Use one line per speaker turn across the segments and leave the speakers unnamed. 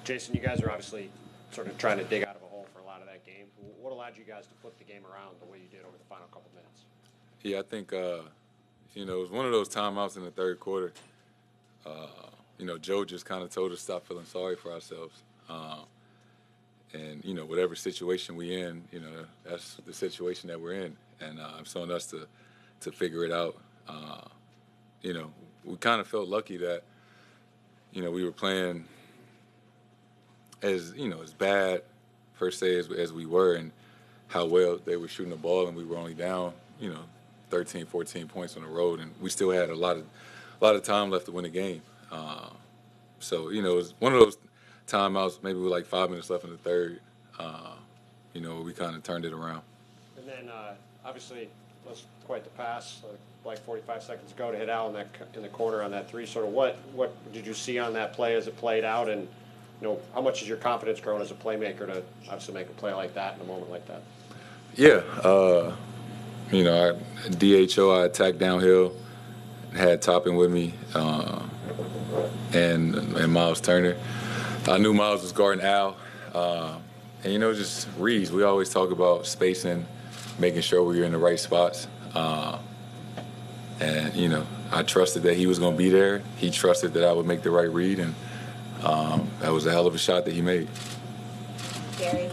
Jayson, you guys are obviously sort of trying to dig out of a hole for a lot of that game. What allowed you guys to flip the game around the way you did over the final couple minutes?
Yeah, I think, it was one of those timeouts in the third quarter. Joe just kind of told us stop feeling sorry for ourselves. And whatever situation we in, that's the situation that we're in. And it's on us to figure it out. We kind of felt lucky that, we were playing as bad per se as we were, and how well they were shooting the ball, and we were only down, 13, 14 points on the road, and we still had a lot of time left to win the game. So it was one of those timeouts, maybe with like 5 minutes left in the third, where we kind of turned it around.
And then obviously, that's quite the pass, like 45 seconds ago to hit Al in the corner on that three. Sort of what did you see on that play as it played out, and how much has your confidence grown as a playmaker to obviously make a play like that in a moment like that?
Yeah, I DHO, I attacked downhill, had Toppin with me, and Miles Turner. I knew Miles was guarding Al, and just reads. We always talk about spacing, making sure we were in the right spots, and I trusted that he was going to be there. He trusted that I would make the right read, and that was a hell of a shot that he made.
Gary.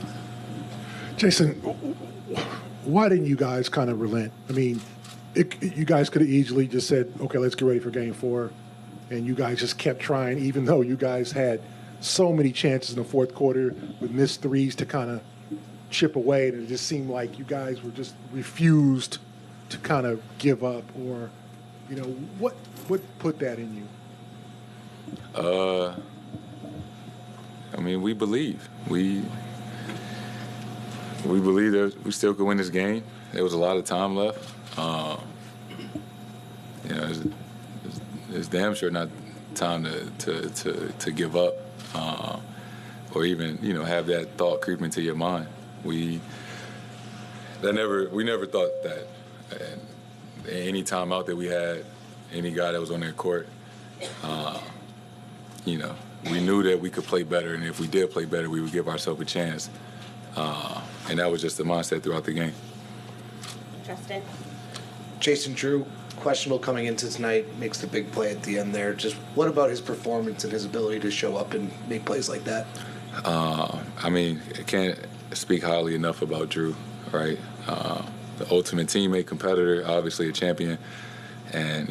Jayson, why didn't you guys kind of relent? I mean, you guys could have easily just said, okay, let's get ready for Game 4, and you guys just kept trying, even though you guys had so many chances in the fourth quarter with missed threes to kind of chip away, and it just seemed like you guys were just refused to kind of give up, or, what put that in you?
We believe. We believe that we still could win this game. There was a lot of time left. It's damn sure not time to give up, or even have that thought creep into your mind. We never thought that. And any time out that we had, any guy that was on their court, we knew that we could play better, and if we did play better, we would give ourselves a chance. And that was just the mindset throughout the game.
Justin.
Jayson, Jrue, questionable coming into tonight, makes the big play at the end there. Just what about his performance and his ability to show up and make plays like that?
I can't speak highly enough about Jrue, right? The ultimate teammate, competitor, obviously a champion. And,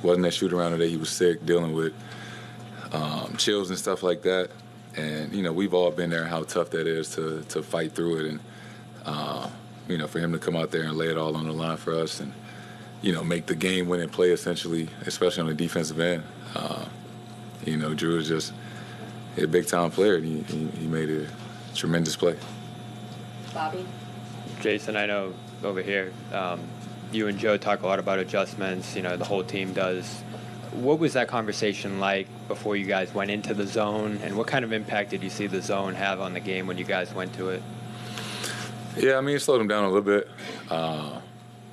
wasn't that shoot around today. He was sick, dealing with chills and stuff like that. And, we've all been there, how tough that is to fight through it. And, for him to come out there and lay it all on the line for us and, make the game-winning play essentially, especially on the defensive end. Jrue is just a big-time player, and he made a tremendous play.
Bobby.
Jayson, I know over here, you and Joe talk a lot about adjustments, the whole team does. What was that conversation like before you guys went into the zone, and what kind of impact did you see the zone have on the game when you guys went to it?
Yeah, it slowed them down a little bit.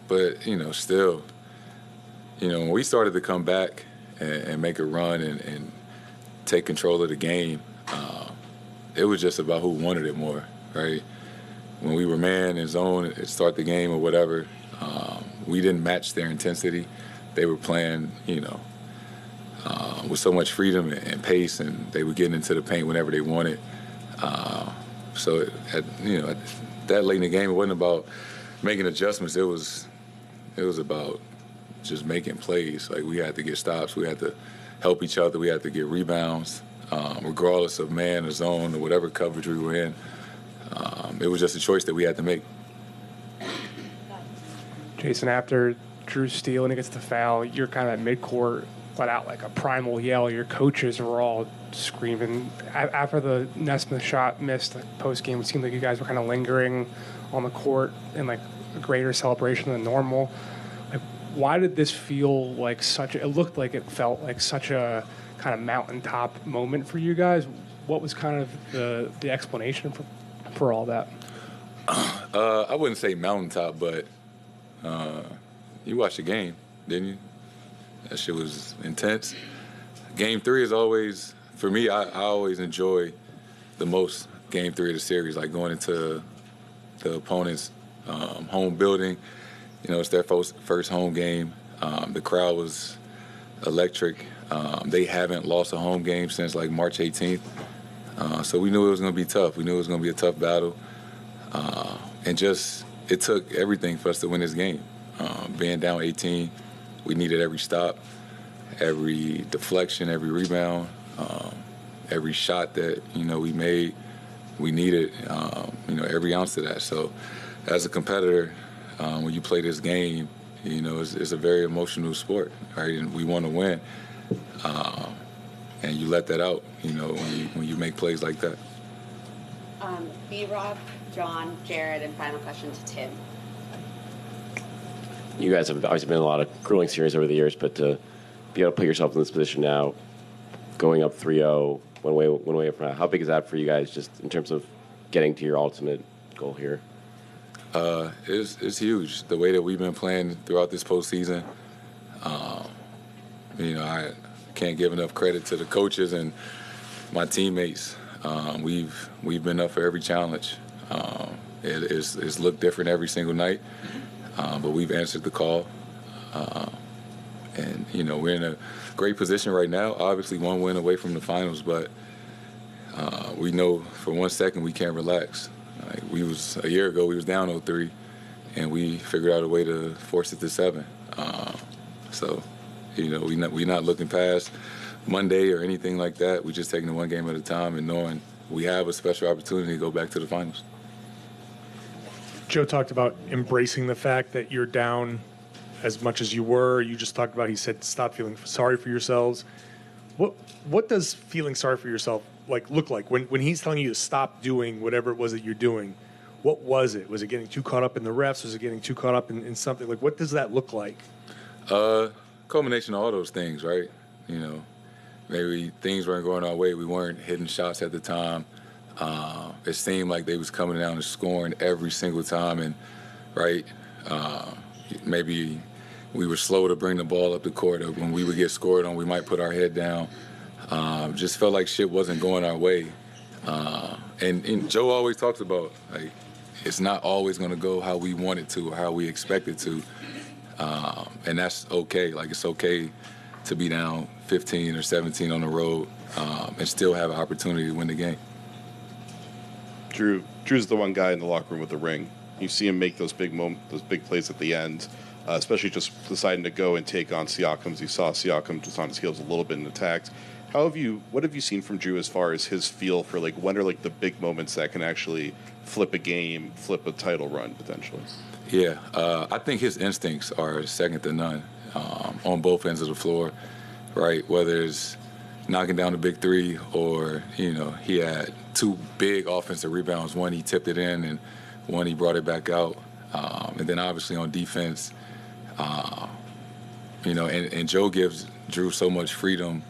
But, still, when we started to come back and make a run and take control of the game, it was just about who wanted it more, right? When we were man and zone and start the game or whatever, we didn't match their intensity. They were playing, with so much freedom and pace, and they were getting into the paint whenever they wanted. So, at that late in the game, it wasn't about making adjustments. It was about just making plays. Like, we had to get stops. We had to help each other. We had to get rebounds, regardless of man or zone or whatever coverage we were in. It was just a choice that we had to make.
Jayson, after Jrue steal and he gets the foul, you're kind of at midcourt, let out like a primal yell. Your coaches were all screaming. After the Nesmith shot missed post-game, it seemed like you guys were kind of lingering on the court in like a greater celebration than normal. Like, why did this feel like it looked like it felt like such a kind of mountaintop moment for you guys? What was kind of the explanation for all that?
I wouldn't say mountaintop, but you watched the game, didn't you? That shit was intense. Game 3 is always for me, I always enjoy the most Game 3 of the series, like going into the opponent's home building. You know, it's their first home game. The crowd was electric. They haven't lost a home game since like March 18th. So we knew it was going to be tough. We knew it was going to be a tough battle. And just, it took everything for us to win this game. Being down 18, we needed every stop, every deflection, every rebound, every shot that, you know, we made. We needed, you know, every ounce of that. So as a competitor, when you play this game, you know, it's a very emotional sport, right? And we want to win. And you let that out, you know, when you make plays like that.
B-Rob, John, Jared, and final question to Tim.
You guys have obviously been in a lot of grueling series over the years, but to be able to put yourself in this position now, going up 3-0, one way up front, how big is that for you guys just in terms of getting to your ultimate goal here?
It's huge. The way that we've been playing throughout this postseason, you know, I can't give enough credit to the coaches and my teammates. We've been up for every challenge. It's looked different every single night, but we've answered the call. And, you know, we're in a great position right now. Obviously, one win away from the finals, but we know for 1 second we can't relax. Like a year ago, we was down 0-3, and we figured out a way to force it to 7. So, you know, we're not looking past Monday or anything like that. We're just taking it one game at a time and knowing we have a special opportunity to go back to the finals.
Joe talked about embracing the fact that you're down as much as you were. You just talked about, he said, stop feeling sorry for yourselves. What does feeling sorry for yourself look like? When he's telling you to stop doing whatever it was that you're doing, what was it? Was it getting too caught up in the refs? Was it getting too caught up in something? Like, what does that look like?
Culmination of all those things, right? You know, maybe things weren't going our way. We weren't hitting shots at the time. It seemed like they was coming down and scoring every single time, and right, maybe we were slow to bring the ball up the court. Or when we would get scored on, we might put our head down. Just felt like shit wasn't going our way. And Joe always talks about, like, it's not always going to go how we want it to or how we expect it to. And that's okay. Like, it's okay to be down 15 or 17 on the road and still have an opportunity to win the game.
Jrue's the one guy in the locker room with the ring. You see him make those big plays at the end, especially just deciding to go and take on Siakam. You saw Siakam just on his heels a little bit and attacked. What have you seen from Jrue as far as his feel for, like, when are, like, the big moments that can actually flip a game, flip a title run potentially?
Yeah, I think his instincts are second to none on both ends of the floor, right? Whether it's knocking down the big three or, you know, he had 2 big offensive rebounds. One, he tipped it in, and one, he brought it back out. And then obviously on defense, you know, and Joe gives Jrue so much freedom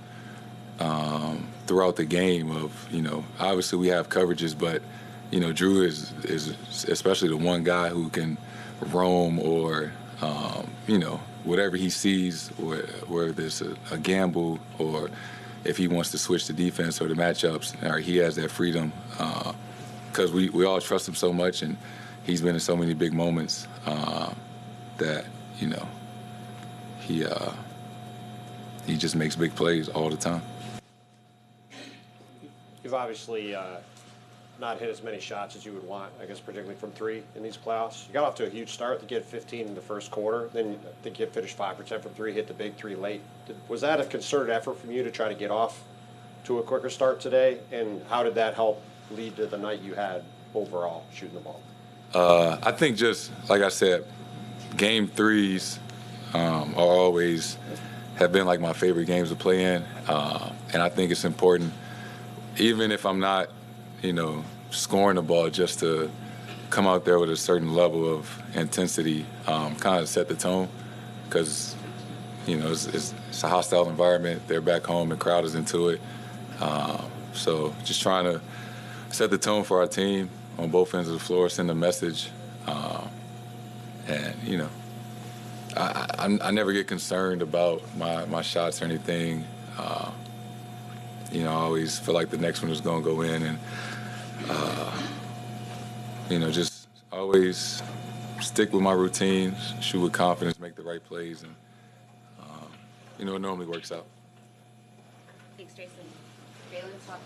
throughout the game of, you know, obviously we have coverages, but, you know, Jrue is especially the one guy who can roam or, you know, whatever he sees, whether there's a gamble or if he wants to switch the defense or the matchups, or he has that freedom because we all trust him so much, and he's been in so many big moments that, you know, he just makes big plays all the time.
You've obviously not hit as many shots as you would want, I guess, particularly from 3 in these playoffs. You got off to a huge start to get 15 in the first quarter. Then I think you finished 5% from 3, hit the big 3 late. Was that a concerted effort from you to try to get off to a quicker start today? And how did that help lead to the night you had overall shooting the ball?
I think just, like I said, game 3s have been like my favorite games to play in. And I think it's important, even if I'm not, you know, scoring the ball, just to come out there with a certain level of intensity, kind of set the tone, because, you know, it's a hostile environment. They're back home, the crowd is into it. So just trying to set the tone for our team on both ends of the floor, send a message. And, you know, I never get concerned about my shots or anything. I always feel like the next one was going to go in, and just always stick with my routine, shoot with confidence, make the right plays, and it normally works out.
Thanks, Jayson. Jalen's talking.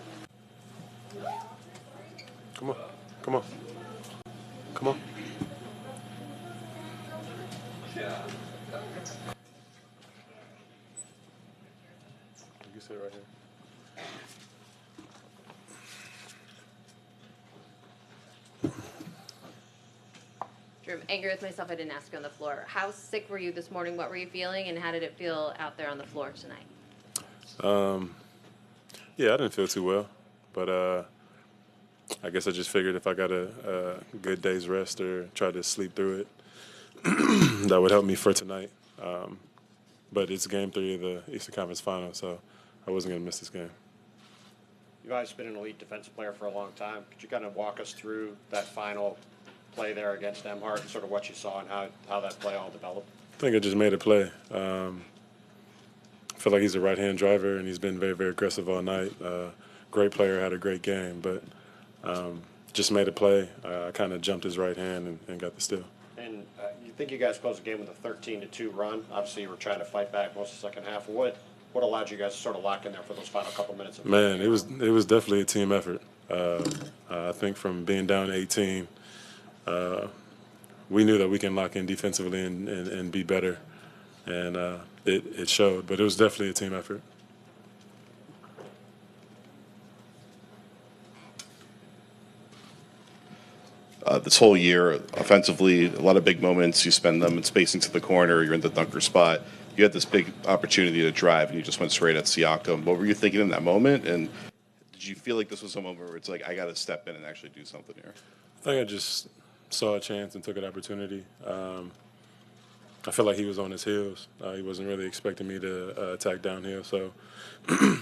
Come on. Come on. Come on. You sit right here.
Jrue, I'm angry with myself. I didn't ask you on the floor. How sick were you this morning? What were you feeling, and how did it feel out there on the floor tonight?
Yeah, I didn't feel too well, but I guess I just figured if I got a good day's rest or try to sleep through it, that would help me for tonight. But it's Game 3 of the Eastern Conference Final, so I wasn't going to miss this game.
You've always been an elite defensive player for a long time. Could you kind of walk us through that final play there against Emhart and sort of what you saw and how that play all developed?
I think I just made a play. I feel like he's a right-hand driver, and he's been very, very aggressive all night. Great player, had a great game, but just made a play. I kind of jumped his right hand and got the steal.
And you think you guys closed the game with a 13-2 run. Obviously, you were trying to fight back most of the second half. What allowed you guys to sort of lock in there for those final couple minutes?
Man, it was definitely a team effort. I think from being down 18, we knew that we can lock in defensively and be better, and it showed. But it was definitely a team effort.
This whole year, offensively, a lot of big moments. You spend them in spacing to the corner. You're in the dunker spot. You had this big opportunity to drive, and you just went straight at Siakam. What were you thinking in that moment? And did you feel like this was a moment where it's like, I got to step in and actually do something here?
I think I just saw a chance and took an opportunity. I felt like he was on his heels. He wasn't really expecting me to attack downhill, so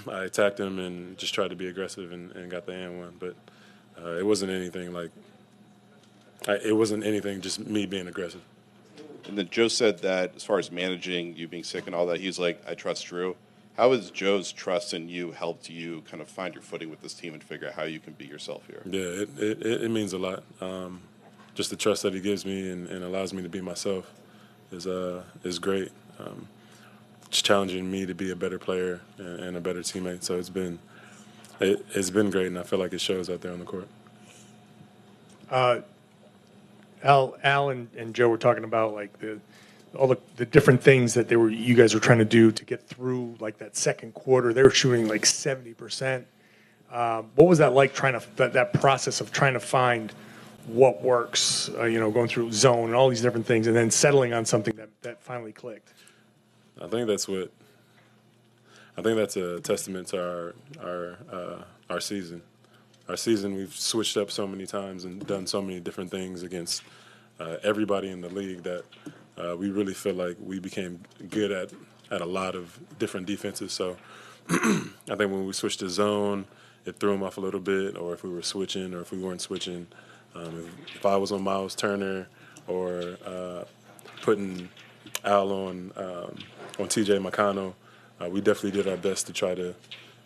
I attacked him and just tried to be aggressive and got the and one. But it wasn't anything like it wasn't anything just me being aggressive.
And then Joe said that as far as managing you being sick and all that, he's like, I trust Jrue. How has Joe's trust in you helped you kind of find your footing with this team and figure out how you can be yourself here?
Yeah, it means a lot. Just the trust that he gives me and allows me to be myself is great. It's challenging me to be a better player and a better teammate. So it's been great, and I feel like it shows out there on the court.
Al and Joe were talking about like all the different things that you guys were trying to do to get through like that second quarter. They were shooting like 70%. What was that like that process of trying to find what works, going through zone and all these different things and then settling on something that finally clicked?
I think that's a testament to our season. Our season, we've switched up so many times and done so many different things against everybody in the league that we really feel like we became good at a lot of different defenses. So I think when we switched to zone, it threw them off a little bit, or if we were switching or if we weren't switching. If I was on Miles Turner or putting Al on TJ McConnell, we definitely did our best to try to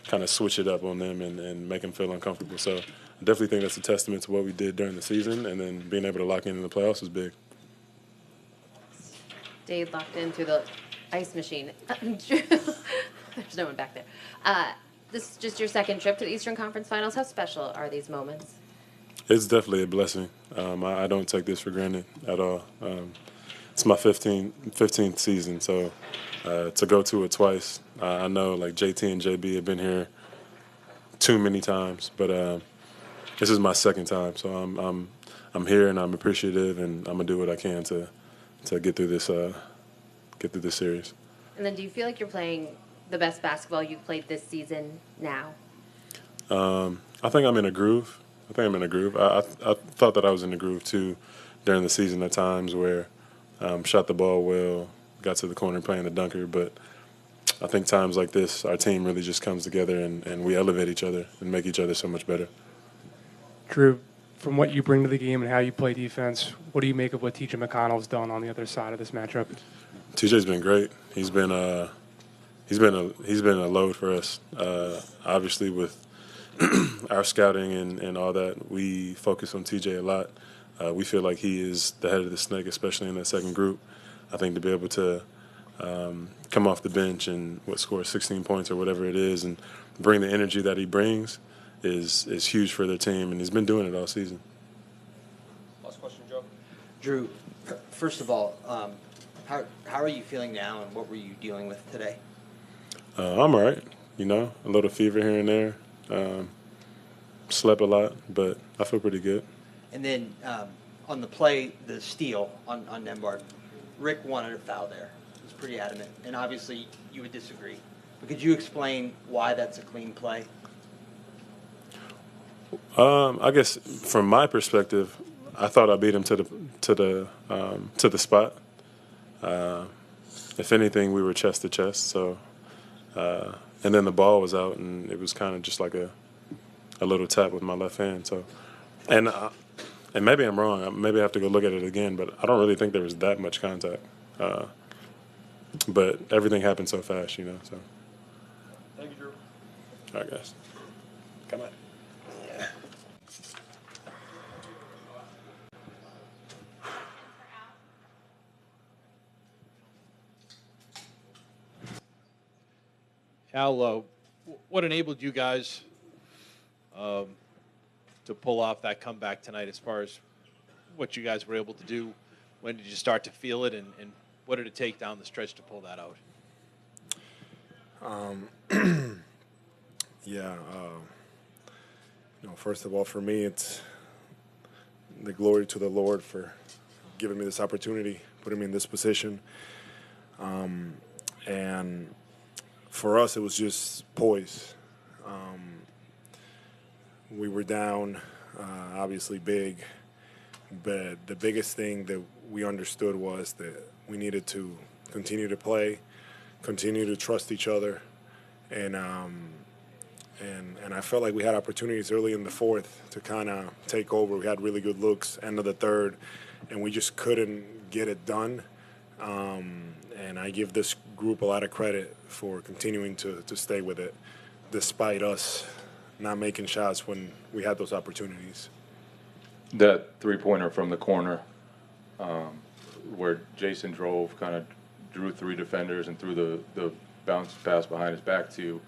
kind of switch it up on them and make them feel uncomfortable. So I definitely think that's a testament to what we did during the season, and then being able to lock in the playoffs was big.
Dade locked in through the ice machine. There's no one back there. This is just your second trip to the Eastern Conference Finals. How special are these moments?
It's definitely a blessing. I don't take this for granted at all. It's my 15th season, so to go to it twice, I know like JT and JB have been here too many times, but this is my second time, so I'm here and I'm appreciative, and I'm gonna do what I can to get through this series.
And then, do you feel like you're playing the best basketball you've played this season now?
I think I'm in a groove. I thought that I was in a groove too during the season at times where shot the ball well, got to the corner playing the dunker, but I think times like this, our team really just comes together and we elevate each other and make each other so much better.
Jrue, from what you bring to the game and how you play defense, what do you make of what TJ McConnell's done on the other side of this matchup?
TJ's been great. He's been he's been a load for us. Obviously, with our scouting and all that, we focus on TJ a lot. We feel like he is the head of the snake, especially in that second group. I think to be able to come off the bench and score 16 points or whatever it is, and bring the energy that he brings is huge for their team, and he's been doing it all season.
Last question, Joe.
Jrue, first of all, how are you feeling now, and what were you dealing with today?
I'm all right. A little fever here and there. Slept a lot, but I feel pretty good.
And then on the play, the steal on Nembhard, Rick wanted a foul there. He was pretty adamant, and obviously you would disagree. But could you explain why that's a clean play?
I guess from my perspective, I thought I beat him to the spot. If anything, we were chest to chest. So, and then the ball was out, and it was kind of just like a little tap with my left hand. So, and maybe I'm wrong. Maybe I have to go look at it again. But I don't really think there was that much contact. But everything happened so fast, So.
Thank you, Jrue.
All right, guys. Come on.
Al, what enabled you guys to pull off that comeback tonight as far as what you guys were able to do? When did you start to feel it, and what did it take down the stretch to pull that out?
First of all, for me, it's the glory to the Lord for giving me this opportunity, putting me in this position. And for us, it was just poise. We were down, obviously big, but the biggest thing that we understood was that we needed to continue to play, continue to trust each other, and I felt like we had opportunities early in the fourth to kind of take over. We had really good looks, end of the third, and we just couldn't get it done. And I give this group a lot of credit for continuing to stay with it, despite us not making shots when we had those opportunities.
That three-pointer from the corner where Jayson drove, kind of drew three defenders and threw the bounce pass behind his back to you.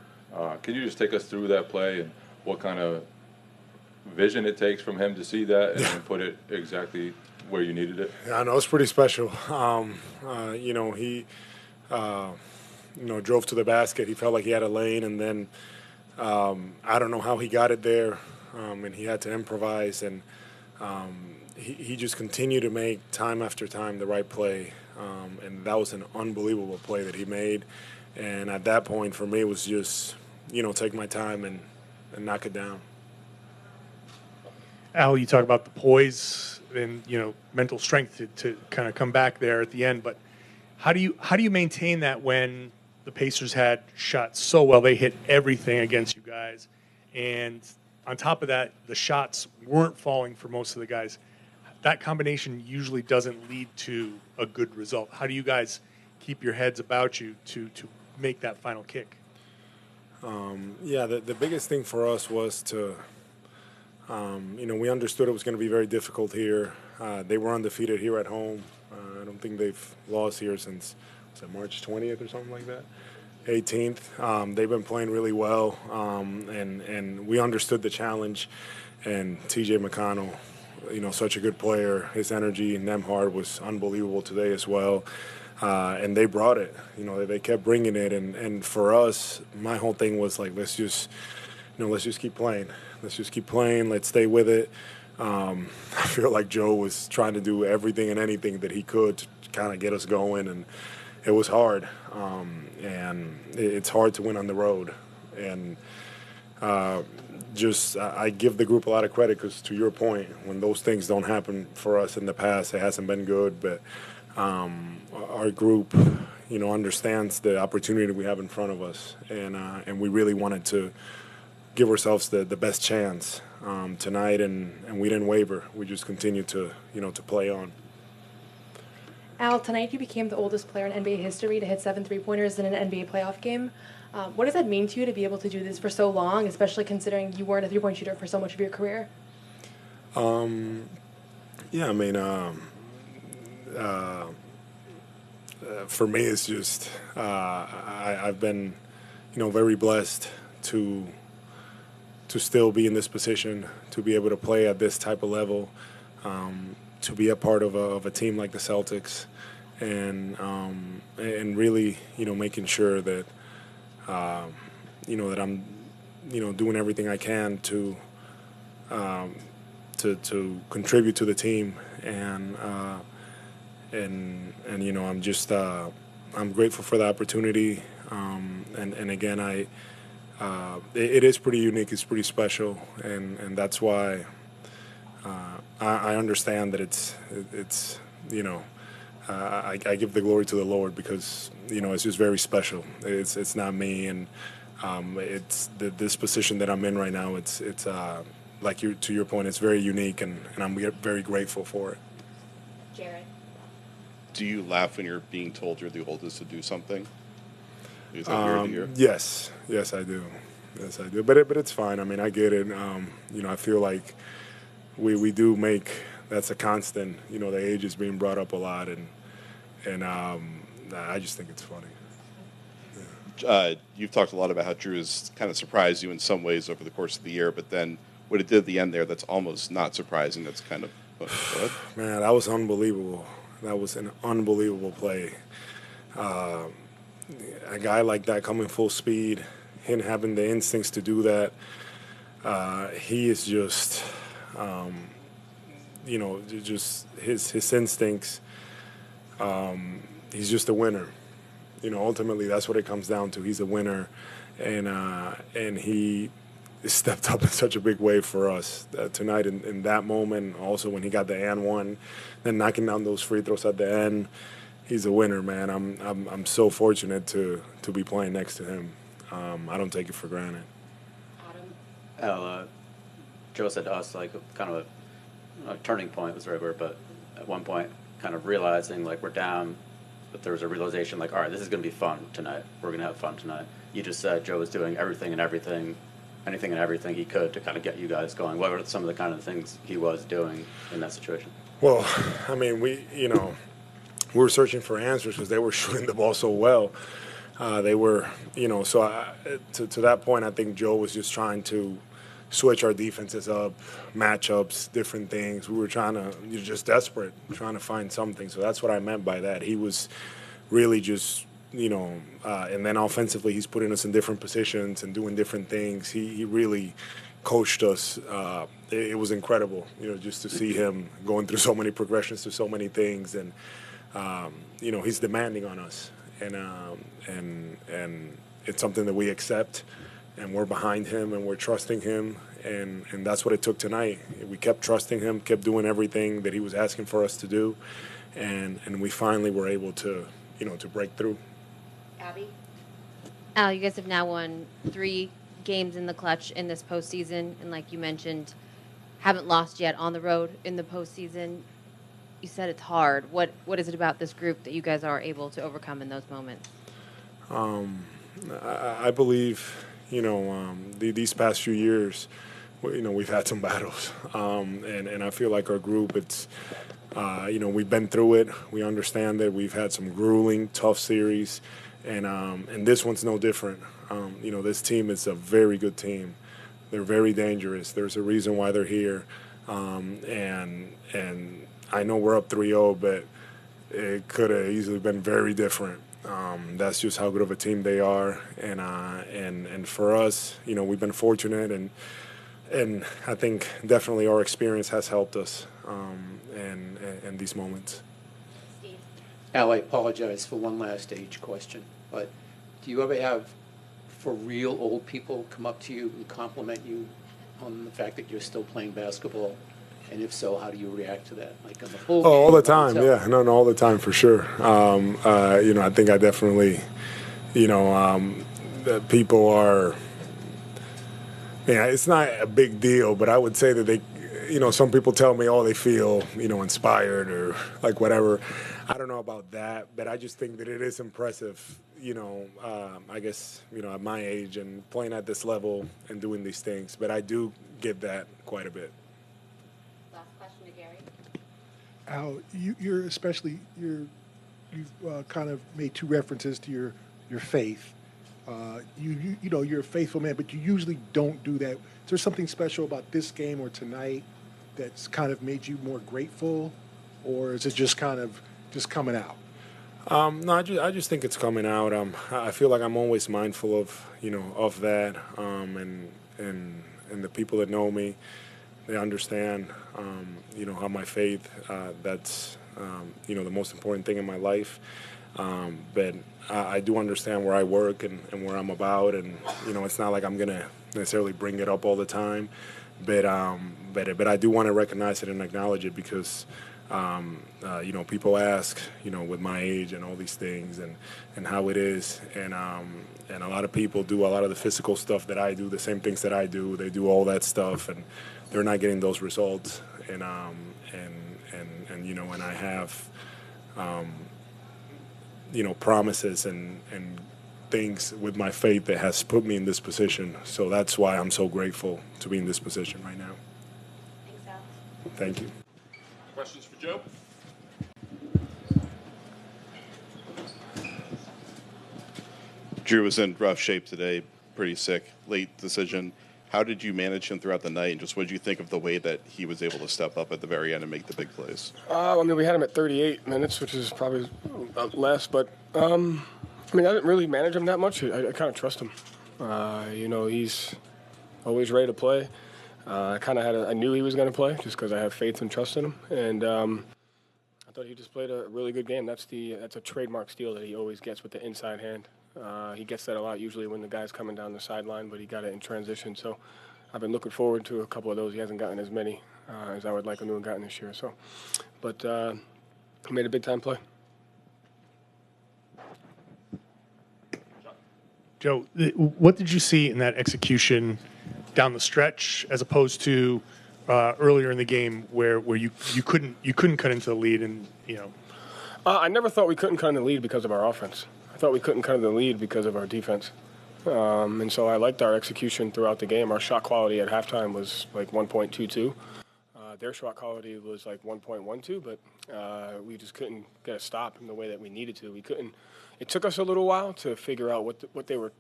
Can you just take us through that play and what kind of vision it takes from him to see that and then put it exactly where you needed it?
Yeah, I know, it's pretty special. He drove to the basket. He felt like he had a lane, and then I don't know how he got it there, and he had to improvise, and he just continued to make time after time the right play, and that was an unbelievable play that he made. And at that point, for me, it was just, take my time and knock it down.
Al, you talk about the poise and mental strength to kind of come back there at the end, but how do you maintain that when the Pacers had shot so well? They hit everything against you guys, and on top of that, the shots weren't falling for most of the guys. That combination usually doesn't lead to a good result. How do you guys keep your heads about you to make that final kick?
The biggest thing for us was to, we understood it was going to be very difficult here. They were undefeated here at home. I don't think they've lost here since, March 20th or something like that? 18th. They've been playing really well, and we understood the challenge. And TJ McConnell, such a good player. His energy in Nembhard was unbelievable today as well. And they brought it. They kept bringing it. And for us, my whole thing was like, let's just keep playing. Let's just keep playing. Let's stay with it. I feel like Joe was trying to do everything and anything that he could to kind of get us going, and it was hard. And it's hard to win on the road. And I give the group a lot of credit because, to your point, when those things don't happen for us in the past, it hasn't been good. But our group, understands the opportunity we have in front of us, and we really wanted to give ourselves the best chance tonight, and we didn't waver. We just continued to to play on.
Al, tonight you became the oldest player in NBA history to hit 7 3-pointers in an NBA playoff game. What does that mean to you to be able to do this for so long, especially considering you weren't a three-point shooter for so much of your career?
Yeah, I mean, for me, it's just I've been, very blessed to still be in this position, to be able to play at this type of level, to be a part of a team like the Celtics, and really, making sure that that I'm, doing everything I can to contribute to the team, and I'm just I'm grateful for the opportunity, and again it is pretty unique, it's pretty special, and that's why I understand that it's I give the glory to the Lord, because it's just very special. It's not me, and it's this position that I'm in right now. It's like to your point, it's very unique, and I'm very grateful for it.
Jared.
Do you laugh when you're being told you're the oldest to do something? Is that weird to hear?
Yes, I do. Yes, I do. But it's fine. I mean, I get it. I feel like we do make that's a constant. The age is being brought up a lot, and I just think it's funny.
You've talked a lot about how Jrue has kind of surprised you in some ways over the course of the year, but then what it did at the end there, that's almost not surprising. That's kind of what?
Man, that was unbelievable. That was an unbelievable play. A guy like that coming full speed, him having the instincts to do that, he is just, just his instincts. He's just a winner. Ultimately, that's what it comes down to. He's a winner, and he stepped up in such a big way for us tonight in that moment. Also, when he got the and one, then knocking down those free throws at the end. He's a winner, man. I'm so fortunate to be playing next to him. I don't take it for granted.
Al, Joe said to us, like, kind of a turning point was the right word, but at one point kind of realizing, like, we're down, but there was a realization, like, all right, this is going to be fun tonight. We're going to have fun tonight. You just said Joe was doing anything and everything he could to kind of get you guys going. What were some of the kind of things he was doing in that situation?
Well, I mean, we were searching for answers because they were shooting the ball so well. They were, so to that point, I think Joe was just trying to switch our defenses up, matchups, different things. We were just desperate, trying to find something. So that's what I meant by that. He was really just, and then offensively, he's putting us in different positions and doing different things. He really coached us. It was incredible, just to see him going through so many progressions, through so many things, and he's demanding on us, and it's something that we accept, and we're behind him, and we're trusting him, and that's what it took tonight. We kept trusting him, kept doing everything that he was asking for us to do, and we finally were able to to break through.
Abby? Al, you guys have now won 3 games in the clutch in this postseason, and like you mentioned, haven't lost yet on the road in the postseason. You said it's hard. What is it about this group that you guys are able to overcome in those moments?
I believe, these past few years, we've had some battles, and I feel like our group, it's, we've been through it. We understand that we've had some grueling, tough series, and this one's no different. This team is a very good team. They're very dangerous. There's a reason why they're here, and I know we're up 3-0, but it could have easily been very different. That's just how good of a team they are, and for us, we've been fortunate, and I think definitely our experience has helped us in these moments.
Al, I apologize for one last age question, but do you ever have, for real old people, come up to you and compliment you on the fact that you're still playing basketball? And if so, how do you react to that? Like on the whole game,
all the time, yeah. No, all the time for sure. I think I definitely, that people are. Yeah, it's not a big deal, but I would say that some people tell me, oh, they feel, inspired or like whatever. I don't know about that, but I just think that it is impressive, I guess, at my age and playing at this level and doing these things. But I do get that quite a bit.
Last question to Gary.
Al, you've kind of made two references to your faith. You're a faithful man, but you usually don't do that. Is there something special about this game or tonight that's kind of made you more grateful, or is it just kind of just coming out?
No, I just think it's coming out. I feel like I'm always mindful of of that, and the people that know me, they understand, how my faith. That's the most important thing in my life. But I do understand where I work and where I'm about, and it's not like I'm gonna necessarily bring it up all the time, but I do want to recognize it and acknowledge it because people ask with my age and all these things and how it is, and a lot of people do a lot of the physical stuff that I do, the same things that I do. They do all that stuff, and they're not getting those results, and I have. Promises and things with my faith that has put me in this position. So that's why I'm so grateful to be in this position right now.
Thanks, Al.
Thank you.
Questions for Joe? Jrue was in rough shape today, pretty sick, late decision. How did you manage him throughout the night, and just what did you think of the way that he was able to step up at the very end and make the big plays?
We had him at 38 minutes, which is probably less, but I didn't really manage him that much. I kind of trust him. He's always ready to play. I knew he was going to play just because I have faith and trust in him, and I thought he just played a really good game. That's a trademark steal that he always gets with the inside hand. He gets that a lot usually when the guy's coming down the sideline, but he got it in transition. So I've been looking forward to a couple of those. He hasn't gotten as many as I would like him to have gotten this year. So, but he made a big-time play.
Joe, what did you see in that execution down the stretch as opposed to earlier in the game where you couldn't cut into the lead and
I never thought we couldn't cut in the lead because of our offense. I thought we couldn't cut in the lead because of our defense. And so I liked our execution throughout the game. Our shot quality at halftime was like 1.22. Their shot quality was like 1.12, but we just couldn't get a stop in the way that we needed to. We couldn't. It took us a little while to figure out what they were,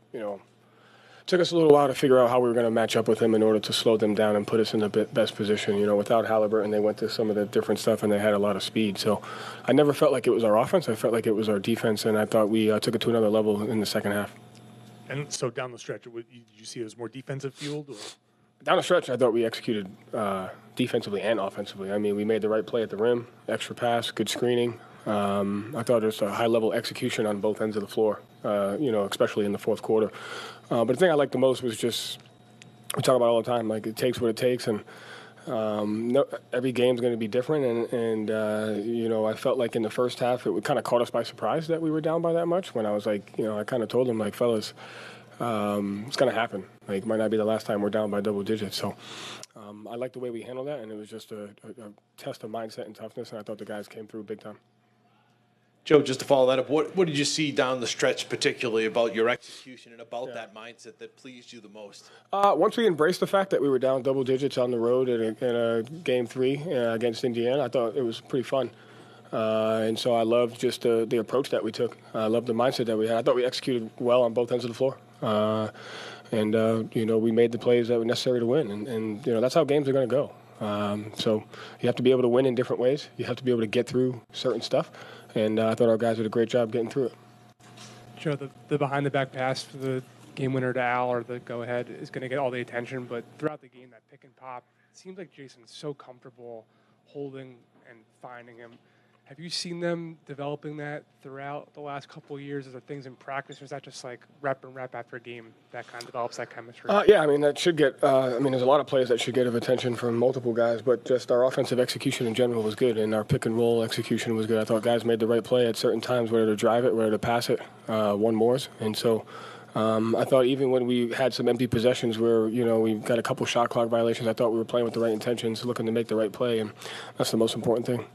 took us a little while to figure out how we were going to match up with them in order to slow them down and put us in the best position. Without Halliburton, they went to some of the different stuff and they had a lot of speed. So I never felt like it was our offense. I felt like it was our defense, and I thought we took it to another level in the second half.
And so down the stretch, did you see it was more defensive fueled? Or?
Down the stretch, I thought we executed defensively and offensively. We made the right play at the rim, extra pass, good screening. I thought it was a high-level execution on both ends of the floor, especially in the fourth quarter. But the thing I liked the most was just, we talk about it all the time, like it takes what it takes, and every game's going to be different. And I felt like in the first half it kind of caught us by surprise that we were down by that much. When I was like, I kind of told them, like, fellas, it's going to happen. Like, it might not be the last time we're down by double digits. So I liked the way we handled that, and it was just a test of mindset and toughness, and I thought the guys came through big time.
Joe, just to follow that up, what did you see down the stretch particularly about your execution and about that mindset that pleased you the most?
Once we embraced the fact that we were down double digits on the road in a Game 3 against Indiana, I thought it was pretty fun. And so I loved just the approach that we took. I loved the mindset that we had. I thought we executed well on both ends of the floor. We made the plays that were necessary to win. And that's how games are going to go. So you have to be able to win in different ways. You have to be able to get through certain stuff. And I thought our guys did a great job getting through it.
Joe, the behind-the-back pass for the game winner to Al or the go-ahead is going to get all the attention. But throughout the game, that pick and pop, it seems like Jayson's so comfortable holding and finding him. Have you seen them developing that throughout the last couple of years? Is there things in practice, or is that just like rep and rep after a game that kind of develops that chemistry?
That should get there's a lot of plays that should get attention from multiple guys, but just our offensive execution in general was good, and our pick and roll execution was good. I thought guys made the right play at certain times, whether to drive it, whether to pass it, one mores. And so I thought even when we had some empty possessions where, we got a couple shot clock violations, I thought we were playing with the right intentions, looking to make the right play, and that's the most important thing.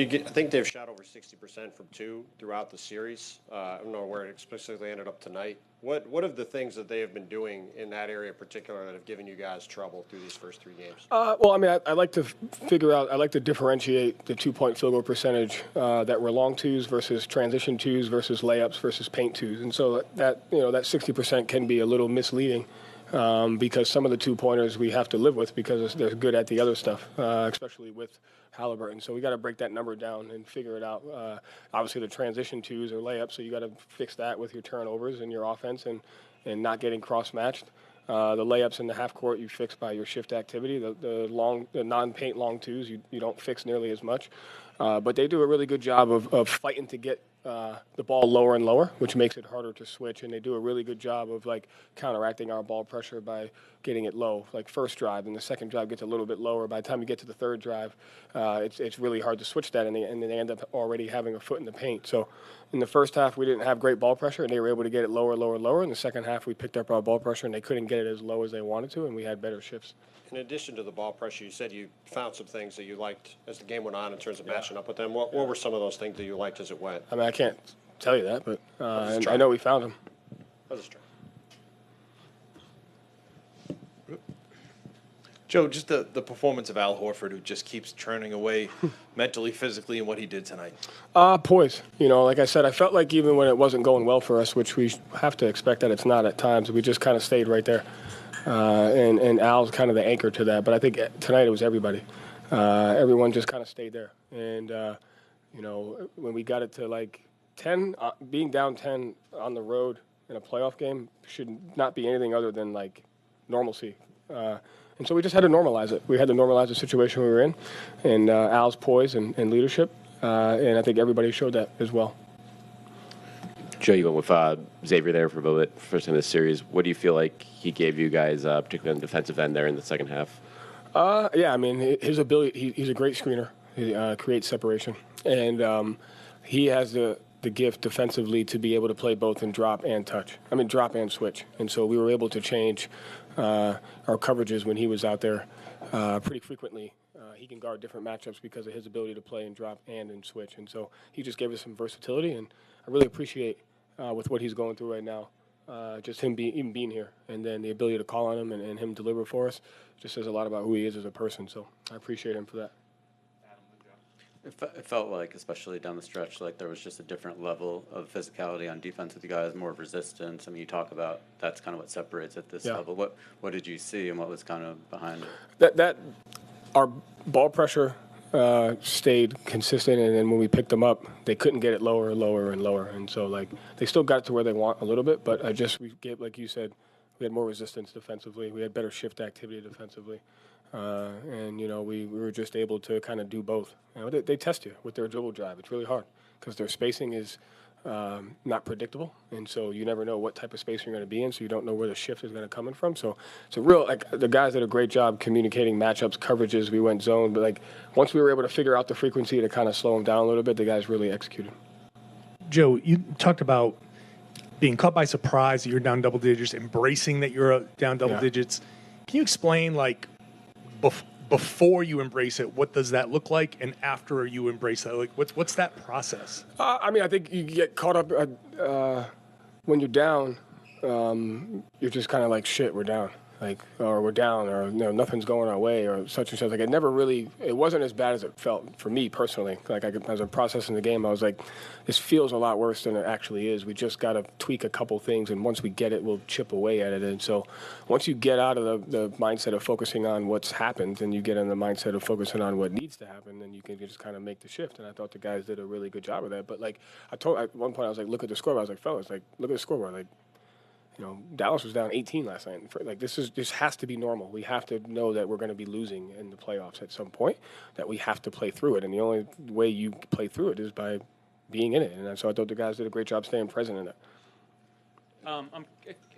I think they've shot over 60% from two throughout the series. I don't know where it explicitly ended up tonight. What of the things that they have been doing in that area in particular that have given you guys trouble through these first 3 games?
Well, I mean, I like to I like to differentiate the 2-point field goal percentage that were long twos versus transition twos versus layups versus paint twos. And so that 60% can be a little misleading because some of the 2-pointers we have to live with because they're good at the other stuff, especially with Halliburton. So we got to break that number down and figure it out. Obviously, the transition twos are layups, so you got to fix that with your turnovers and your offense and not getting cross-matched. The layups in the half court you fix by your shift activity. The non-paint long twos you don't fix nearly as much. But they do a really good job of fighting to get the ball lower and lower, which makes it harder to switch. And they do a really good job of counteracting our ball pressure by getting it low. Like first drive, and the second drive gets a little bit lower. By the time you get to the third drive, it's really hard to switch that, and they end up already having a foot in the paint. So in the first half, we didn't have great ball pressure, and they were able to get it lower, lower, lower. In the second half, we picked up our ball pressure, and they couldn't get it as low as they wanted to, and we had better shifts.
In addition to the ball pressure, you said you found some things that you liked as the game went on in terms of matching up with them. What were some of those things that you liked as it went?
I mean, I can't tell you that, but I know we found them.
Let's try.
Joe, just the performance of Al Horford, who just keeps churning away mentally, physically, and what he did tonight.
Poise. Like I said, I felt like even when it wasn't going well for us, which we have to expect that it's not at times, we just kind of stayed right there. And Al's kind of the anchor to that. But I think tonight it was everybody. Everyone just kind of stayed there. And, when we got it to 10, being down 10 on the road in a playoff game should not be anything other than normalcy. And so we just had to normalize it. We had to normalize the situation we were in, and Al's poise and leadership, and I think everybody showed that as well.
Joe, you went with Xavier there for a little bit, first time in this series. What do you feel like he gave you guys, particularly on the defensive end there in the second half?
Yeah, I mean, his ability, he's a great screener. He creates separation. And he has the gift defensively to be able to play both in drop and drop and switch. And so we were able to change our coverages when he was out there pretty frequently. He can guard different matchups because of his ability to play in drop and in switch. And so he just gave us some versatility, and I really appreciate with what he's going through right now, just him even being here, and then the ability to call on him and him deliver for us just says a lot about who he is as a person. So I appreciate him for that.
It felt like, especially down the stretch, like there was just a different level of physicality on defense with you guys, more resistance. I mean, you talk about that's kind of what separates at this level. What did you see, and what was kind of behind it?
That our ball pressure stayed consistent, and then when we picked them up, they couldn't get it lower and lower and lower. And so, they still got to where they want a little bit, but we gave, like you said, we had more resistance defensively. We had better shift activity defensively. And we were just able to kind of do both. They test you with their dribble drive. It's really hard because their spacing is not predictable, and so you never know what type of space you're going to be in, so you don't know where the shift is going to come in from. So it's a real, the guys did a great job communicating matchups, coverages. We went zone, but once we were able to figure out the frequency to kind of slow them down a little bit, the guys really executed.
Joe, you talked about being caught by surprise that you're down double digits, embracing that you're down double digits. Can you explain, before you embrace it, what does that look like, and after you embrace that, what's that process?
I think you get caught up when you're down. You're just kind of shit, we're down, or we're down, or nothing's going our way, or such and such. It wasn't as bad as it felt for me personally. As I'm processing the game, I was like, this feels a lot worse than it actually is. We just got to tweak a couple things, and once we get it, we'll chip away at it. And so once you get out of the mindset of focusing on what's happened, and you get in the mindset of focusing on what needs to happen, then you can just kind of make the shift. And I thought the guys did a really good job of that. But at one point, I was like, look at the scoreboard. I was like, fellas, look at the scoreboard. Dallas was down 18 last night. This has to be normal. We have to know that we're going to be losing in the playoffs at some point, that we have to play through it. And the only way you play through it is by being in it. And so I thought the guys did a great job staying present in it.
I'm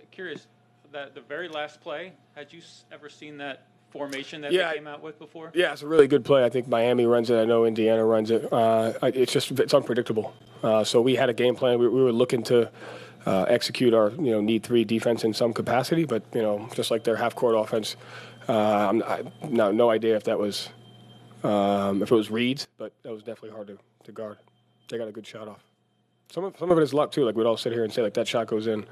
curious, that the very last play, had you ever seen that formation that they came out with before?
Yeah, it's a really good play. I think Miami runs it. I know Indiana runs it. It's unpredictable. So we had a game plan. We were looking to execute our need 3 defense in some capacity. But just like their half court offense, no idea if that was if it was reads, but that was definitely hard to guard. They got a good shot off. Some of it is luck too. Like we'd all sit here and say like that shot goes in,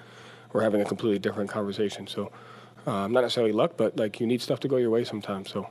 we're having a completely different conversation. So not necessarily luck, but like you need stuff to go your way sometimes. So.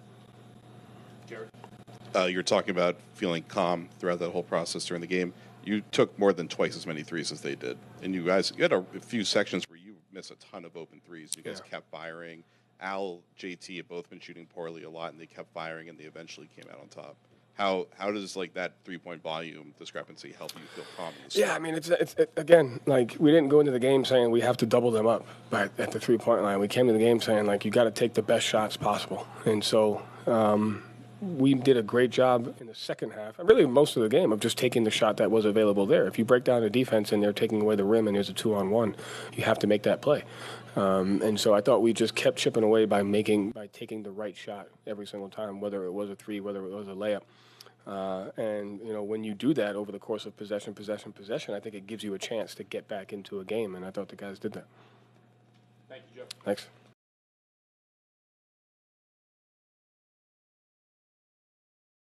You're talking about feeling calm throughout that whole process during the game. You took more than twice as many threes as they did, and you had a few sections where you missed a ton of open threes. You guys kept firing. Al, JT have both been shooting poorly a lot, and they kept firing, and they eventually came out on top. How does like that 3-point volume discrepancy help you feel calm?
Yeah, I mean, it's again, like we didn't go into the game saying we have to double them up at the 3-point line. We came to the game saying like you got to take the best shots possible, and so we did a great job in the second half, and really most of the game, of just taking the shot that was available there. If you break down a defense and they're taking away the rim and there's a 2-on-1, you have to make that play. And so I thought we just kept chipping away by taking the right shot every single time, whether it was a 3, whether it was a layup. And when you do that over the course of possession, I think it gives you a chance to get back into a game, and I thought the guys did that.
Thank you, Joe.
Thanks.